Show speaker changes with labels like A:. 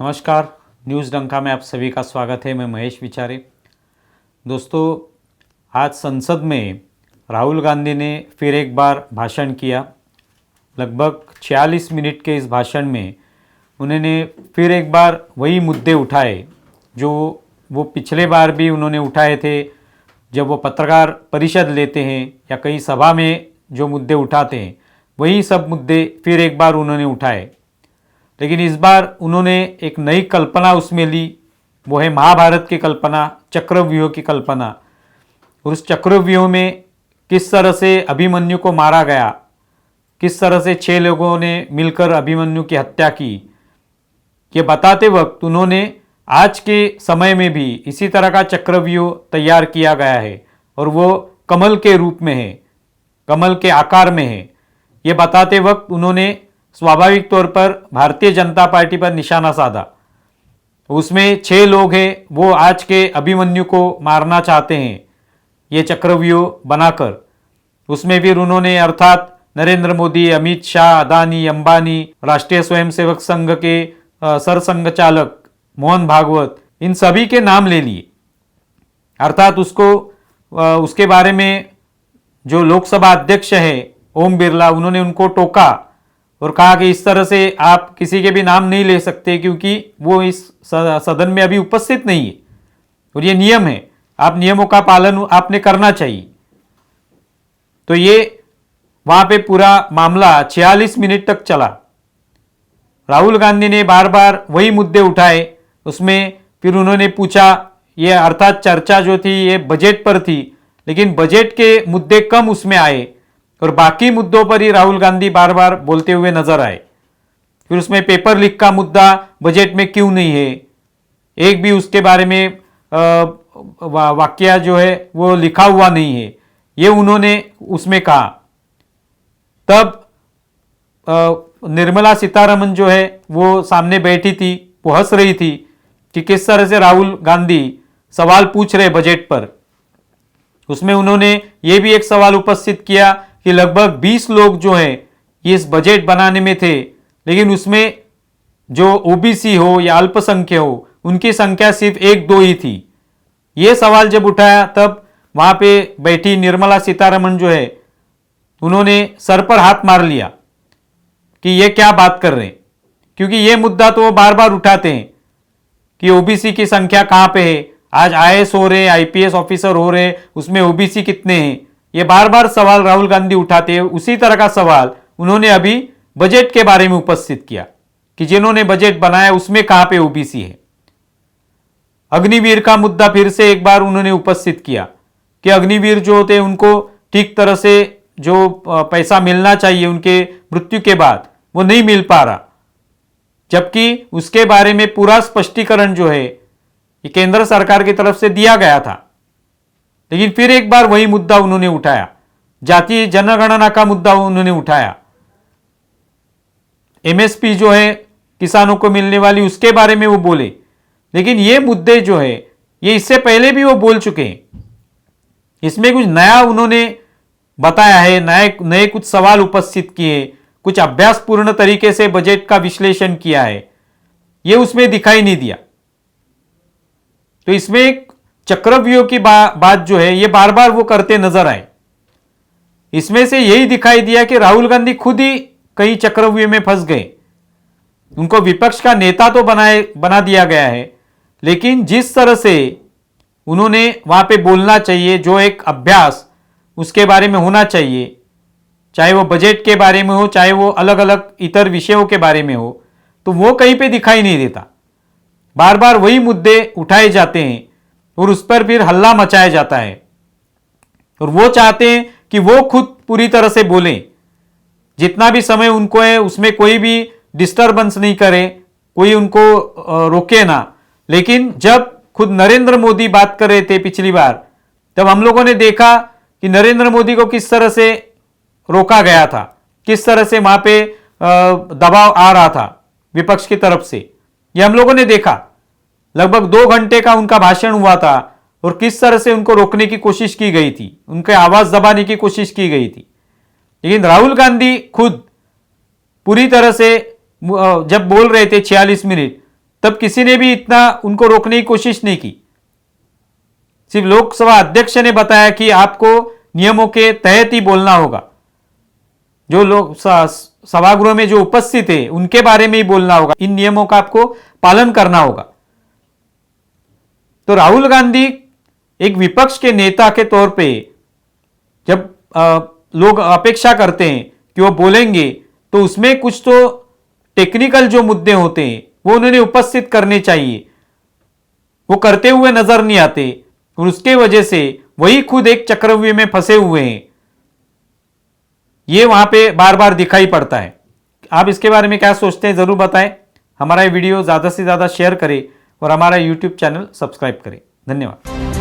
A: नमस्कार, न्यूज़ डंका में आप सभी का स्वागत है। मैं महेश विचारे। दोस्तों, आज संसद में राहुल गांधी ने फिर एक बार भाषण किया। लगभग 46 मिनट के इस भाषण में उन्होंने फिर एक बार वही मुद्दे उठाए जो वो पिछले बार भी उन्होंने उठाए थे। जब वो पत्रकार परिषद लेते हैं या कई सभा में जो मुद्दे उठाते हैं, वही सब मुद्दे फिर एक बार उन्होंने उठाए। लेकिन इस बार उन्होंने एक नई कल्पना उसमें ली, वो है महाभारत की कल्पना, चक्रव्यूह की कल्पना। और उस चक्रव्यूह में किस तरह से अभिमन्यु को मारा गया, किस तरह से 6 लोगों ने मिलकर अभिमन्यु की हत्या की, ये बताते वक्त उन्होंने आज के समय में भी इसी तरह का चक्रव्यूह तैयार किया गया है और वो कमल के रूप में है, कमल के आकार में है। ये बताते वक्त उन्होंने स्वाभाविक तौर पर भारतीय जनता पार्टी पर निशाना साधा। उसमें 6 लोग हैं, वो आज के अभिमन्यु को मारना चाहते हैं ये चक्रव्यूह बनाकर। उसमें फिर उन्होंने अर्थात नरेंद्र मोदी, अमित शाह, अदानी, अंबानी, राष्ट्रीय स्वयंसेवक संघ के सरसंघ चालक मोहन भागवत, इन सभी के नाम ले लिए। अर्थात उसके बारे में जो लोकसभा अध्यक्ष है ओम बिरला, उन्होंने उनको टोका और कहा कि इस तरह से आप किसी के भी नाम नहीं ले सकते क्योंकि वो इस सदन में अभी उपस्थित नहीं है और ये नियम है, आप नियमों का पालन आपने करना चाहिए। तो ये वहां पे पूरा मामला 46 मिनट तक चला। राहुल गांधी ने बार बार वही मुद्दे उठाए। उसमें फिर उन्होंने पूछा, ये अर्थात चर्चा जो थी ये बजट पर थी, लेकिन बजट के मुद्दे कम उसमें आए और बाकी मुद्दों पर ही राहुल गांधी बार बार बोलते हुए नजर आए। फिर उसमें पेपर लीक का मुद्दा बजट में क्यों नहीं है, एक भी उसके बारे में वाक्य जो है वो लिखा हुआ नहीं है, ये उन्होंने उसमें कहा। तब निर्मला सीतारमण जो है वो सामने बैठी थी, वो हंस रही थी कि किस तरह से राहुल गांधी सवाल पूछ रहे बजट पर। उसमें उन्होंने ये भी एक सवाल उपस्थित किया कि लगभग 20 लोग जो हैं ये इस बजट बनाने में थे, लेकिन उसमें जो ओबीसी हो या अल्पसंख्यक हो उनकी संख्या सिर्फ 1-2 ही थी। ये सवाल जब उठाया तब वहां पे बैठी निर्मला सीतारमण जो है उन्होंने सर पर हाथ मार लिया कि ये क्या बात कर रहे हैं, क्योंकि ये मुद्दा तो वो बार बार उठाते हैं कि ओबीसी की संख्या कहां पे है। आज आईएएस हो रहे, आईपीएस ऑफिसर हो रहे, उसमें ओबीसी कितने हैं, ये बार बार सवाल राहुल गांधी उठाते हैं। उसी तरह का सवाल उन्होंने अभी बजट के बारे में उपस्थित किया कि जिन्होंने बजट बनाया उसमें कहां पे ओबीसी है। अग्निवीर का मुद्दा फिर से एक बार उन्होंने उपस्थित किया कि अग्निवीर जो होते हैं उनको ठीक तरह से जो पैसा मिलना चाहिए उनके मृत्यु के बाद वो नहीं मिल पा रहा, जबकि उसके बारे में पूरा स्पष्टीकरण जो है ये केंद्र सरकार की तरफ से दिया गया था। लेकिन फिर एक बार वही मुद्दा उन्होंने उठाया, जातीय जनगणना का मुद्दा उन्होंने उठाया। एमएसपी जो है किसानों को मिलने वाली, उसके बारे में वो बोले। लेकिन ये मुद्दे जो है ये इससे पहले भी वो बोल चुके हैं, इसमें कुछ नया उन्होंने बताया है, नए कुछ सवाल उपस्थित किए, कुछ अभ्यासपूर्ण तरीके से बजट का विश्लेषण किया है, ये उसमें दिखाई नहीं दिया। तो इसमें एक चक्रव्यूह की बात जो है ये बार बार वो करते नजर आए। इसमें से यही दिखाई दिया कि राहुल गांधी खुद ही कहीं चक्रव्यूह में फंस गए। उनको विपक्ष का नेता तो बना दिया गया है, लेकिन जिस तरह से उन्होंने वहां पे बोलना चाहिए, जो एक अभ्यास उसके बारे में होना चाहिए, चाहे वो बजट के बारे में हो, चाहे वो अलग अलग इतर विषयों के बारे में हो, तो वो कहीं पे दिखाई नहीं देता। बार बार वही मुद्दे उठाए जाते हैं और उस पर फिर हल्ला मचाया जाता है। और वो चाहते हैं कि वो खुद पूरी तरह से बोलें, जितना भी समय उनको है उसमें कोई भी डिस्टर्बेंस नहीं करे, कोई उनको रोके ना। लेकिन जब खुद नरेंद्र मोदी बात कर रहे थे पिछली बार, तब हम लोगों ने देखा कि नरेंद्र मोदी को किस तरह से रोका गया था, किस तरह से वहां पे दबाव आ रहा था विपक्ष की तरफ से, ये हम लोगों ने देखा। लगभग 2 घंटे का उनका भाषण हुआ था और किस तरह से उनको रोकने की कोशिश की गई थी, उनके आवाज दबाने की कोशिश की गई थी। लेकिन राहुल गांधी खुद पूरी तरह से जब बोल रहे थे 46 मिनट, तब किसी ने भी इतना उनको रोकने की कोशिश नहीं की। सिर्फ लोकसभा अध्यक्ष ने बताया कि आपको नियमों के तहत ही बोलना होगा, जो लोग सभागृह में जो उपस्थित है उनके बारे में ही बोलना होगा, इन नियमों का आपको पालन करना होगा। तो राहुल गांधी एक विपक्ष के नेता के तौर पे जब लोग अपेक्षा करते हैं कि वो बोलेंगे, तो उसमें कुछ तो टेक्निकल जो मुद्दे होते हैं वो उन्होंने उपस्थित करने चाहिए। वो करते हुए नजर नहीं आते और उसके वजह से वही खुद एक चक्रव्यूह में फंसे हुए हैं, ये वहां पे बार बार दिखाई पड़ता है। आप इसके बारे में क्या सोचते हैं जरूर बताएं। हमारा ये वीडियो ज्यादा से ज्यादा शेयर करें और हमारा यूट्यूब चैनल सब्सक्राइब करें। धन्यवाद।